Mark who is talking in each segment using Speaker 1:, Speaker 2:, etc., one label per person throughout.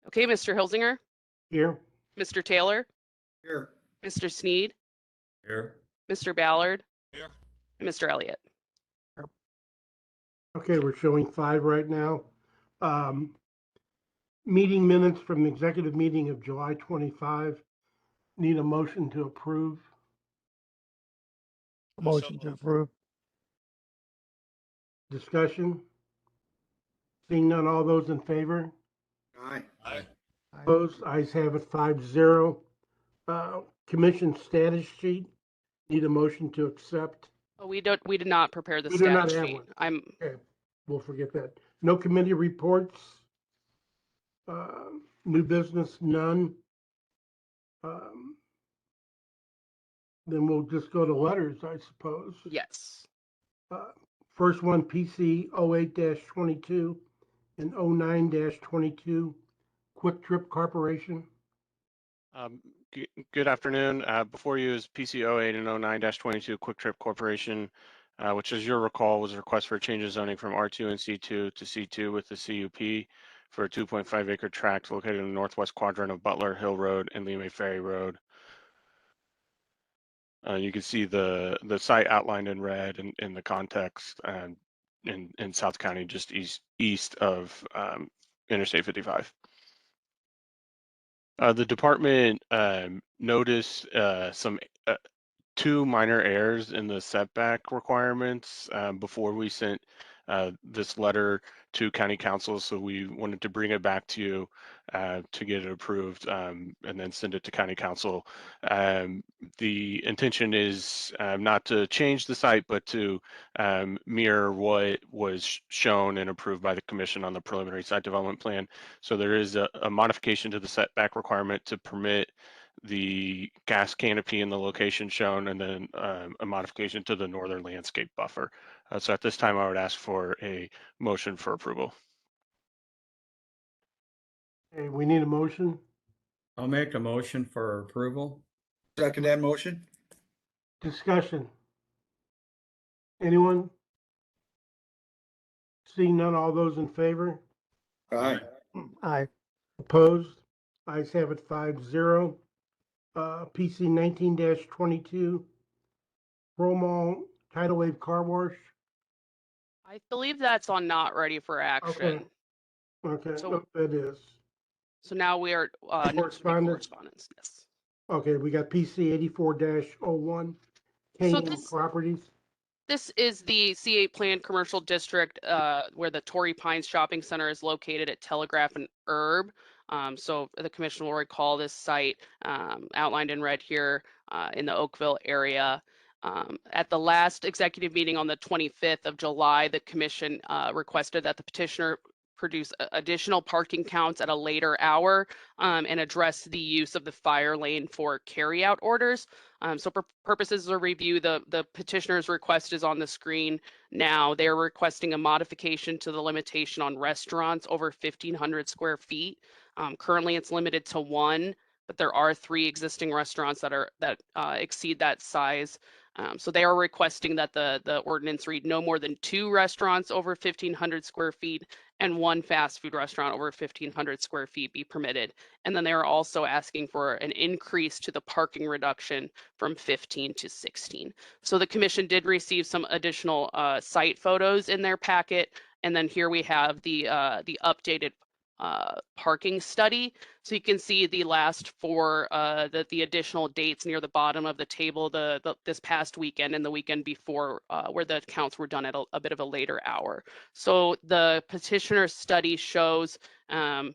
Speaker 1: Okay, Mr. Hilsinger,
Speaker 2: Here.
Speaker 1: Mr. Taylor,
Speaker 3: Here.
Speaker 1: Mr. Sneed,
Speaker 3: Here.
Speaker 1: Mr. Ballard,
Speaker 3: Here.
Speaker 1: and Mr. Elliott.
Speaker 2: Okay, we're showing 5 right now. Meeting minutes from the executive meeting of July 25. Need a motion to approve.
Speaker 4: Motion to approve.
Speaker 2: Discussion. Seeing none, all those in favor?
Speaker 3: Aye. Aye.
Speaker 2: Opposed? Ayes have it 5-0. Commission status sheet. Need a motion to accept.
Speaker 1: Oh, we did not prepare the
Speaker 2: We do not
Speaker 1: status
Speaker 2: have
Speaker 1: sheet.
Speaker 2: one. Okay, we'll forget that. No committee reports. New business, none. Then we'll just go to letters, I suppose.
Speaker 1: Yes.
Speaker 2: First one, PC 08-22 and 09-22, QuikTrip Corporation.
Speaker 5: Good afternoon. Before you is PC 08 and 09-22 QuikTrip Corporation, which, as you'll recall, was a request for a change of zoning from R2 and C2 to C2 with the C.U.P. for a 2.5 acre tract located in the northwest quadrant of Butler, Hill Road, and Lemay Ferry Road. You can see the site outlined in red in the context in South County, just east of Interstate 55. The department noticed some 2 minor errors in the setback requirements before we sent this letter to County Council, so we wanted to bring it back to you to get it approved and then send it to County Council. The intention is not to change the site, but to mirror what was shown and approved by the Commission on the preliminary site development plan. So there is a modification to the setback requirement to permit the gas canopy in the location shown, and then a modification to the northern landscape buffer. So at this time, I would ask for a motion for approval.
Speaker 2: Okay, we need a motion.
Speaker 3: I'll make a motion for approval. Second that motion.
Speaker 2: Discussion. Anyone? Seeing none, all those in favor?
Speaker 3: Aye.
Speaker 4: Aye.
Speaker 2: Opposed? Ayes have it 5-0. PC 19-22, Promo Tidal Wave Car Wash.
Speaker 1: I believe that's on not ready for action.
Speaker 2: Okay,
Speaker 1: So-
Speaker 2: no, that is.
Speaker 1: So now we are correspondence. Yes.
Speaker 2: Okay, we got PC 84-01, Canyon
Speaker 1: this-
Speaker 2: Properties.
Speaker 1: This is the C8 planned commercial district where the Torrey Pines Shopping Center is located at Telegraph and Herb. So the commission will recall this site outlined in red here in the Oakville area. At the last executive meeting on the 25th of July, the commission requested that the petitioner produce additional parking counts at a later hour and address the use of the fire lane for carryout orders. So for purposes of review, the petitioner's request is on the screen now. They're requesting a modification to the limitation on restaurants over 1,500 square feet. Currently, it's limited to 1, but there are 3 existing restaurants that exceed that size. So they are requesting that the ordinance read no more than 2 restaurants over 1,500 square feet and 1 fast food restaurant over 1,500 square feet be permitted. And then they are also asking for an increase to the parking reduction from 15 to 16. So the commission did receive some additional site photos in their packet. And then here we have the updated parking study. So you can see the last 4, the additional dates near the bottom of the table, this past weekend and the weekend before, where the counts were done at a bit of a later hour. So the petitioner study shows an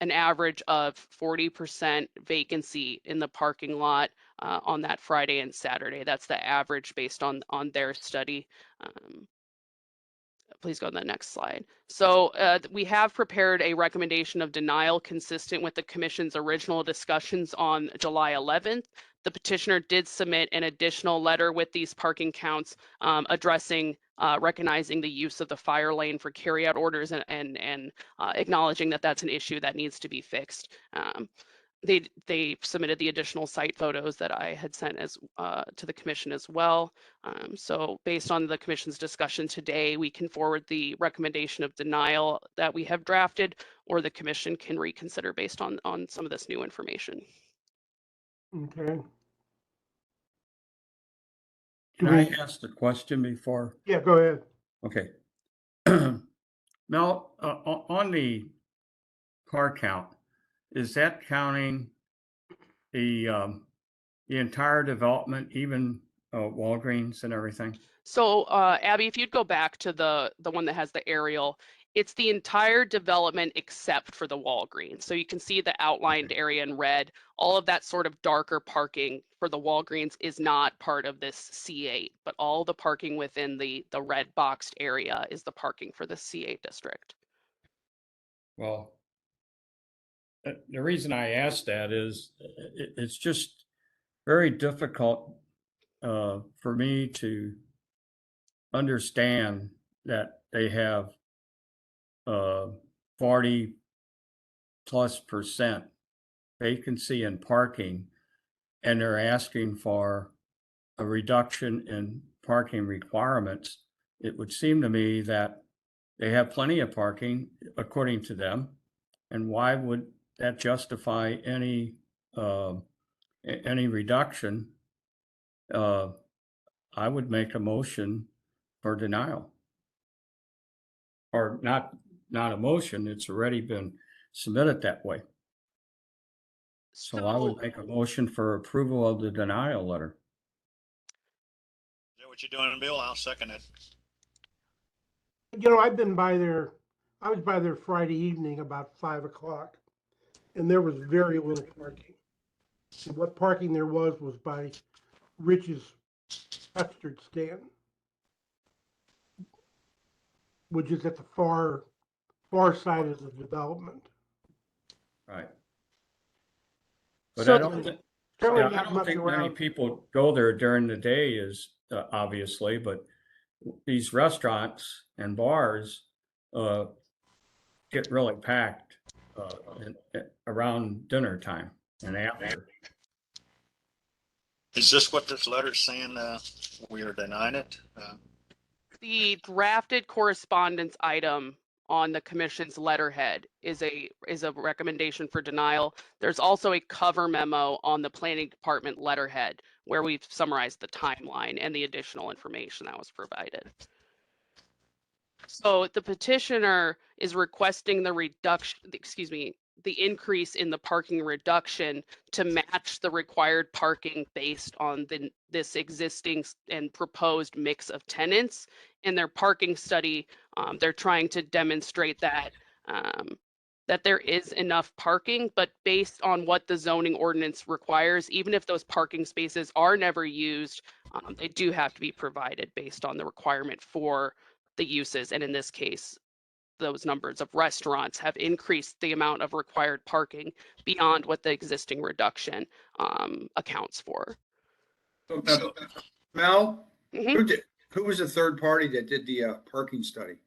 Speaker 1: average of 40% vacancy in the parking lot on that Friday and Saturday. That's the average based on their study. Please go to the next slide. So we have prepared a recommendation of denial consistent with the commission's original discussions on July 11th. The petitioner did submit an additional letter with these parking counts addressing, recognizing the use of the fire lane for carryout orders and acknowledging that that's an issue that needs to be fixed. they submitted the additional site photos that I had sent as to the commission as well. So based on the commission's discussion today, we can forward the recommendation of denial that we have drafted, or the commission can reconsider based on some of this new information.
Speaker 2: Okay.
Speaker 3: Can I ask the question before?
Speaker 2: Yeah, go ahead.
Speaker 3: Okay. Mel, on the car count, is that counting the entire development, even Walgreens and everything?
Speaker 1: So Abby, if you'd go back to the one that has the aerial, it's the entire development except for the Walgreens. So you can see the outlined area in red. All of that sort of darker parking for the Walgreens is not part of this C8, but all the parking within the red boxed area is the parking for the C8 district.
Speaker 3: Well, the reason I asked that is it's just very difficult for me to understand that they have 40+% vacancy in parking, and they're asking for a reduction in parking requirements. It would seem to me that they have plenty of parking according to them, and why would that justify any reduction? I would make a motion for denial, or not a motion. It's already been submitted that way. So I would make a motion for approval of the denial letter.
Speaker 6: Is that what you're doing, Bill? I'll second it.
Speaker 2: You know, I've been by there. I was by there Friday evening about 5 o'clock, and there was very little parking. And what parking there was by Rich's custard stand, which is at the far side of the development.
Speaker 3: Right. But
Speaker 1: So
Speaker 3: I don't think,
Speaker 2: Certainly
Speaker 3: I
Speaker 2: not
Speaker 3: don't
Speaker 2: much
Speaker 3: think many
Speaker 2: around.
Speaker 3: people go there during the day, is obviously, but these restaurants and bars get really packed around dinner time and after.
Speaker 6: Is this what this letter's saying? We are denying it?
Speaker 1: The drafted correspondence item on the commission's letterhead is a recommendation for denial. There's also a cover memo on the planning department letterhead where we've summarized the timeline and the additional information that was provided. So the petitioner is requesting the reduction, the increase in the parking reduction to match the required parking based on this existing and proposed mix of tenants. In their parking study, they're trying to demonstrate that that there is enough parking, but based on what the zoning ordinance requires, even if those parking spaces are never used, they do have to be provided based on the requirement for the uses. And in this case, those numbers of restaurants have increased the amount of required parking beyond what the existing reduction accounts for.
Speaker 7: So, Mel,
Speaker 1: Mhm.
Speaker 7: who was the third party that did the parking study?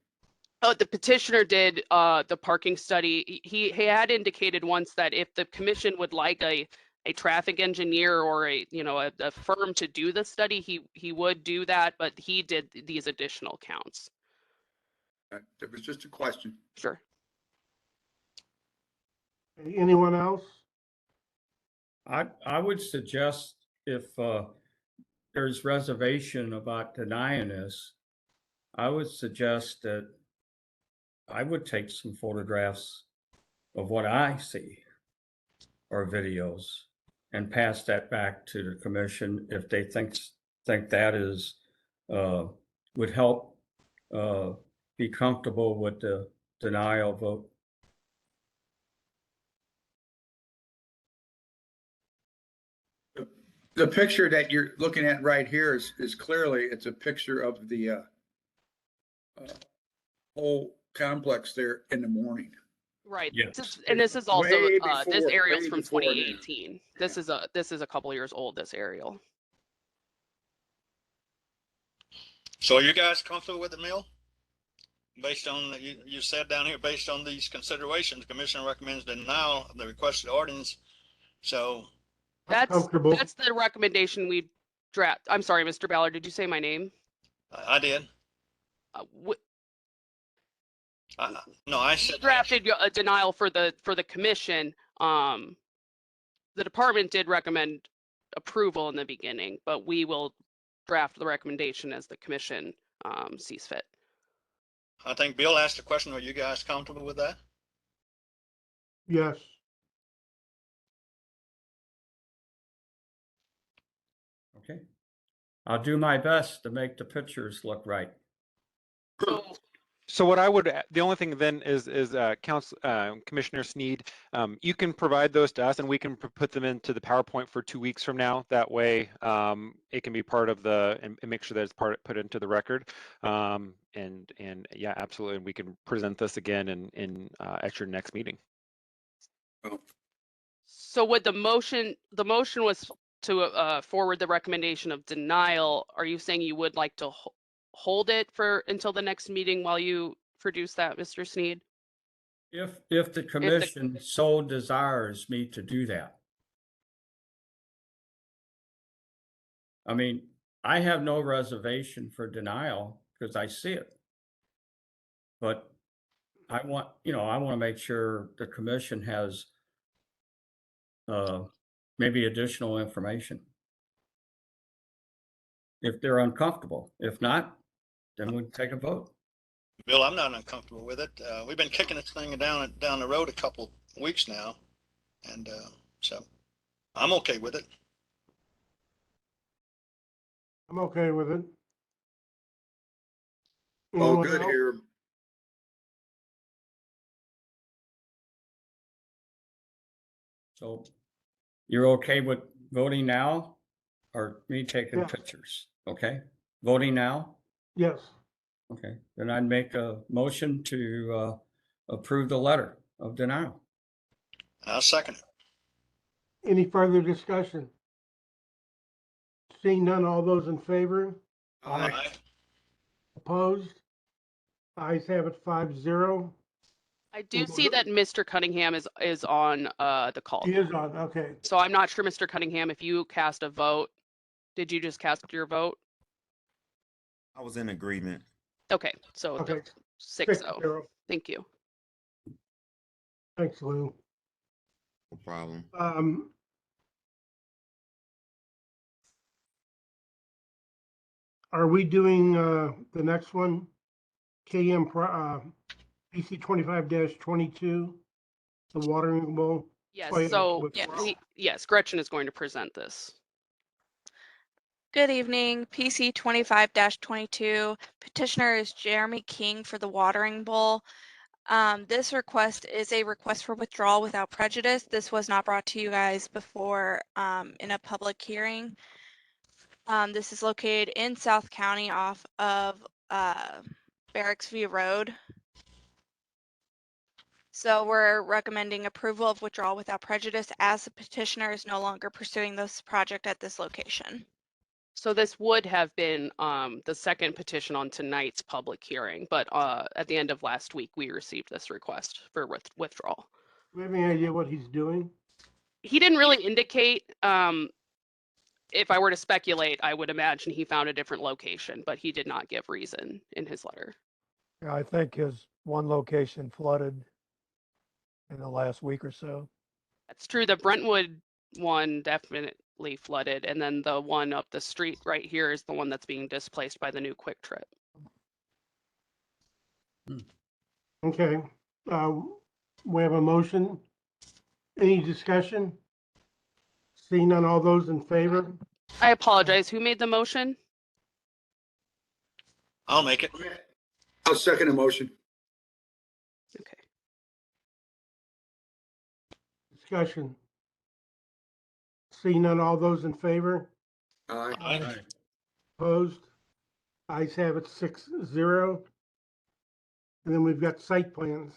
Speaker 1: Oh, the petitioner did the parking study. He had indicated once that if the commission would like a traffic engineer or a firm to do the study, he would do that, but he did these additional counts.
Speaker 7: It was just a question.
Speaker 1: Sure.
Speaker 2: Anyone else?
Speaker 3: I would suggest if there's reservation about denying this, I would suggest that I would take some photographs of what I see or videos and pass that back to the commission if they think that is would help be comfortable with the denial vote.
Speaker 7: The picture that you're looking at right here is clearly, it's a picture of the whole complex there in the morning.
Speaker 1: Right.
Speaker 3: Yes.
Speaker 1: And this is also
Speaker 7: Way
Speaker 1: this
Speaker 7: before-
Speaker 1: aerial's
Speaker 7: way
Speaker 1: from
Speaker 7: before then.
Speaker 1: 2018. This is a couple years old, this aerial.
Speaker 6: So are you guys comfortable with it, Mill? Based on, you said down here, based on these considerations, the commission recommends denial of the requested ordinance So
Speaker 2: I'm
Speaker 1: That's
Speaker 2: comfortable.
Speaker 1: that's the recommendation we draft. I'm sorry, Mr. Ballard, did you say my name?
Speaker 6: I did. No, I
Speaker 1: We
Speaker 6: said.
Speaker 1: drafted a denial for the commission. The department did recommend approval in the beginning, but we will draft the recommendation as the commission sees fit.
Speaker 6: I think Bill asked a question. Are you guys comfortable with that?
Speaker 2: Yes.
Speaker 3: Okay. I'll do my best to make the pictures look right.
Speaker 1: So
Speaker 8: So what I would, the only thing then is Council, Commissioner Sneed, you can provide those to us and we can put them into the PowerPoint for 2 weeks from now. That way it can be part of the, and make sure that it's put into the record. And yeah, absolutely. And we can present this again at your next meeting.
Speaker 1: So would the motion was to forward the recommendation of denial. Are you saying you would like to hold it for until the next meeting while you produce that, Mr. Sneed?
Speaker 3: If the commission so desires me to do that. I mean, I have no reservation for denial because I see it. But I want to make sure the commission has maybe additional information if they're uncomfortable. If not, then we take a vote.
Speaker 6: Bill, I'm not uncomfortable with it. We've been kicking this thing down the road a couple weeks now. And so I'm okay with it.
Speaker 2: I'm okay with it.
Speaker 7: All
Speaker 2: Anyone
Speaker 7: good
Speaker 2: else?
Speaker 7: here.
Speaker 3: So you're okay with voting now or me taking
Speaker 2: Yeah.
Speaker 3: pictures? Okay, voting now?
Speaker 2: Yes.
Speaker 3: Okay, then I'd make a motion to approve the letter of denial.
Speaker 6: I'll second it.
Speaker 2: Any further discussion? Seeing none, all those in favor?
Speaker 7: Aye.
Speaker 2: Opposed? Ayes have it 5-0.
Speaker 1: I do see that Mr. Cunningham is on the call.
Speaker 2: He is on, okay.
Speaker 1: So I'm not sure, Mr. Cunningham, if you cast a vote. Did you just cast your vote?
Speaker 9: I was in agreement.
Speaker 1: Okay, so
Speaker 2: Okay.
Speaker 1: 6-0.
Speaker 2: 6-0.
Speaker 1: Thank you.
Speaker 2: Thanks, Lou.
Speaker 9: No problem.
Speaker 2: Are we doing the next one? KM PC 25-22, the watering bowl?
Speaker 1: Yes,
Speaker 2: Oh, yeah,
Speaker 1: so
Speaker 2: withdrawal.
Speaker 1: yes, Gretchen is going to present this.
Speaker 10: Good evening, PC 25-22. Petitioner is Jeremy King for the watering bowl. This request is a request for withdrawal without prejudice. This was not brought to you guys before in a public hearing. This is located in South County off of Barracks View Road. So we're recommending approval of withdrawal without prejudice as the petitioner is no longer pursuing this project at this location.
Speaker 1: So this would have been the second petition on tonight's public hearing, but at the end of last week, we received this request for withdrawal.
Speaker 2: Do we have any idea what he's doing?
Speaker 1: He didn't really indicate. If I were to speculate, I would imagine he found a different location, but he did not give reason in his letter.
Speaker 4: Yeah, I think his one location flooded in the last week or so.
Speaker 1: That's true. The Brentwood one definitely flooded, and then the one up the street right here is the one that's being displaced by the new QuikTrip.
Speaker 2: Okay, we have a motion. Any discussion? Seeing none, all those in favor?
Speaker 1: I apologize. Who made the motion?
Speaker 6: I'll make it.
Speaker 7: I'll second the motion.
Speaker 1: Okay.
Speaker 2: Discussion. Seeing none, all those in favor?
Speaker 7: Aye.
Speaker 6: Aye.
Speaker 2: Opposed? Ayes have it 6-0. And then we've got site plans.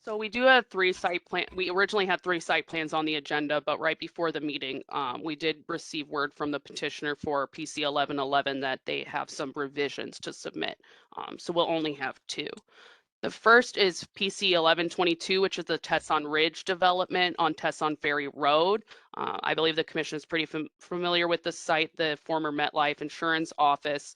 Speaker 1: So we do have 3 site plan. We originally had 3 site plans on the agenda, but right before the meeting, we did receive word from the petitioner for PC 1111 that they have some revisions to submit. So we'll only have 2. The first is PC 1122, which is the Tesson Ridge development on Tesson Ferry Road. I believe the commission is pretty familiar with the site, the former MetLife insurance office.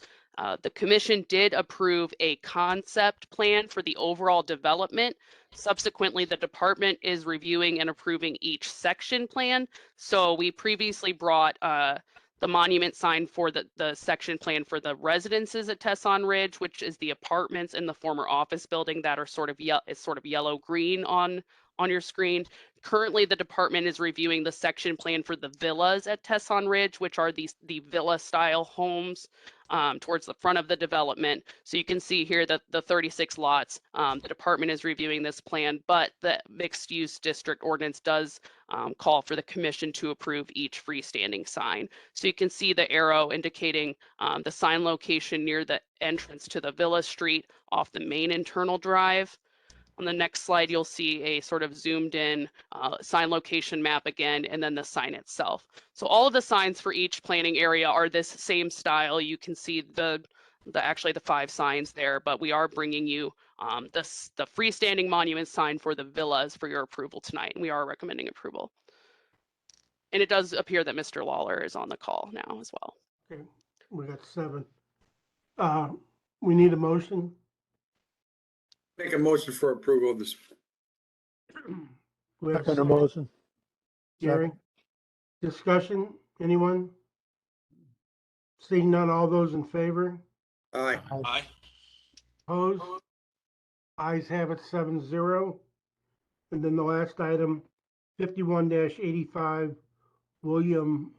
Speaker 1: The commission did approve a concept plan for the overall development. Subsequently, the department is reviewing and approving each section plan. So we previously brought the monument sign for the section plan for the residences at Tesson Ridge, which is the apartments in the former office building that are sort of yellow green on your screen. Currently, the department is reviewing the section plan for the villas at Tesson Ridge, which are the villa style homes towards the front of the development. So you can see here that the 36 lots, the department is reviewing this plan, but the mixed use district ordinance does call for the commission to approve each freestanding sign. So you can see the arrow indicating the sign location near the entrance to the Villa Street off the main internal drive. On the next slide, you'll see a sort of zoomed in sign location map again, and then the sign itself. So all of the signs for each planning area are this same style. You can see actually the 5 signs there, but we are bringing you the freestanding monument sign for the villas for your approval tonight, and we are recommending approval. And it does appear that Mr. Lawler is on the call now as well.
Speaker 2: Okay, we got 7. We need a motion.
Speaker 7: Make a motion for approval of this.
Speaker 2: We have a
Speaker 4: Second
Speaker 2: second.
Speaker 4: motion.
Speaker 2: Gary, discussion, anyone? Seeing none, all those in favor?
Speaker 7: Aye.
Speaker 6: Aye.
Speaker 2: Opposed? Ayes have it 7-0. And then the last item, 51-85, William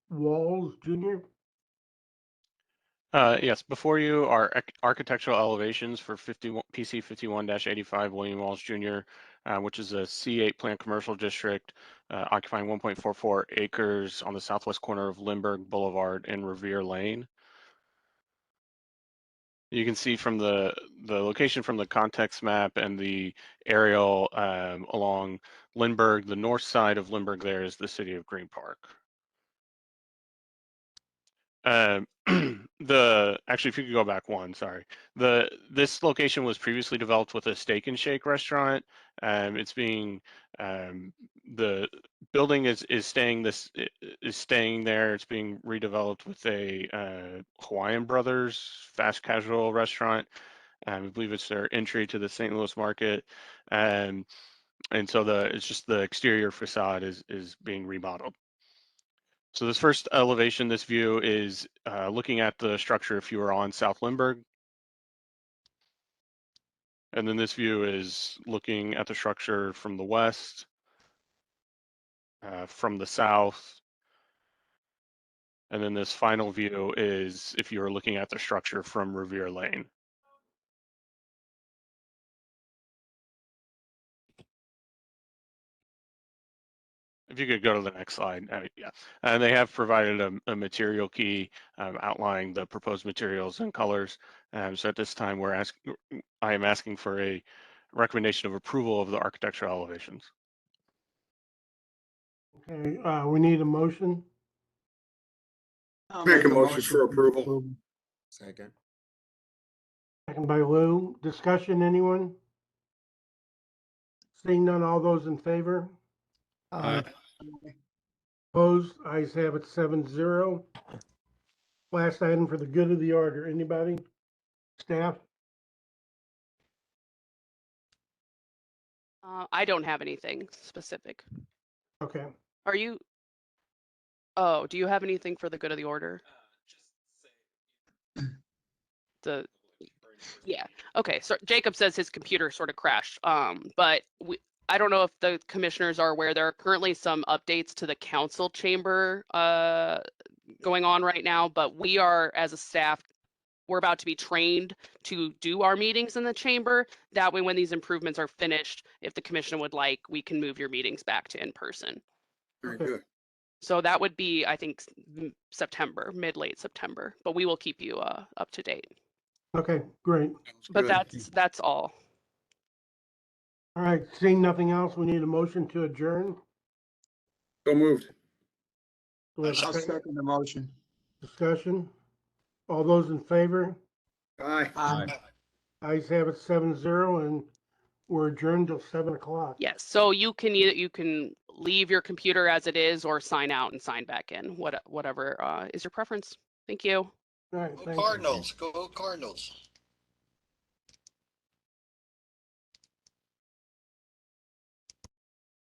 Speaker 2: Walz Jr.
Speaker 5: Yes, before you are architectural elevations for PC 51-85 William Walz Jr., which is a C8 plan commercial district occupying 1.44 acres on the southwest corner of Lindbergh Boulevard and Revere Lane. You can see from the location from the context map and the aerial along Lindbergh, the north side of Lindbergh there is the city of Green Park. Actually, if you could go back one, sorry. This location was previously developed with a Steak and Shake restaurant. It's being the building is staying there. It's being redeveloped with a Hawaiian Brothers fast casual restaurant. I believe it's their entry to the St. Louis market. And so it's just the exterior facade is being remodeled. So this first elevation, this view is looking at the structure if you were on South Lindbergh. And then this view is looking at the structure from the west, from the south. And then this final view is if you were looking at the structure from Revere Lane. If you could go to the next slide, yeah. And they have provided a material key outlining the proposed materials and colors. So at this time, I am asking for a recommendation of approval of the architectural elevations.
Speaker 2: Okay, we need a motion.
Speaker 7: Make a motion for approval.
Speaker 9: Second.
Speaker 2: Second by Lou. Discussion, anyone? Seeing none, all those in favor?
Speaker 4: Aye.
Speaker 2: Opposed? Ayes have it 7-0. Last item for the good of the order. Anybody? Staff?
Speaker 1: I don't have anything specific.
Speaker 2: Okay.
Speaker 1: Are you? Oh, do you have anything for the good of the order? Yeah. Okay. So Jacob says his computer sort of crashed. But I don't know if the commissioners are aware, there are currently some updates to the council chamber going on right now, but we are, as a staff, we're about to be trained to do our meetings in the chamber. That way, when these improvements are finished, if the commission would like, we can move your meetings back to in person.
Speaker 7: Very
Speaker 2: Okay.
Speaker 7: good.
Speaker 1: So that would be, I think, September, late September, but we will keep you up to date.
Speaker 2: Okay, great.
Speaker 7: Sounds
Speaker 1: But
Speaker 7: good.
Speaker 1: that's all.
Speaker 2: All right, seeing nothing else, we need a motion to adjourn.
Speaker 7: So moved.
Speaker 2: Do we have a
Speaker 6: I'll
Speaker 2: second?
Speaker 9: the motion.
Speaker 2: Discussion? All those in favor?
Speaker 7: Aye.
Speaker 2: Ayes Ayes have it 7-0, and we're adjourned till 7 o'clock.
Speaker 1: Yes, so you can leave your computer as it is or sign out and sign back in, whatever is your preference. Thank you.
Speaker 2: All right,
Speaker 6: Go
Speaker 2: thank you.
Speaker 6: Cardinals, go Cardinals.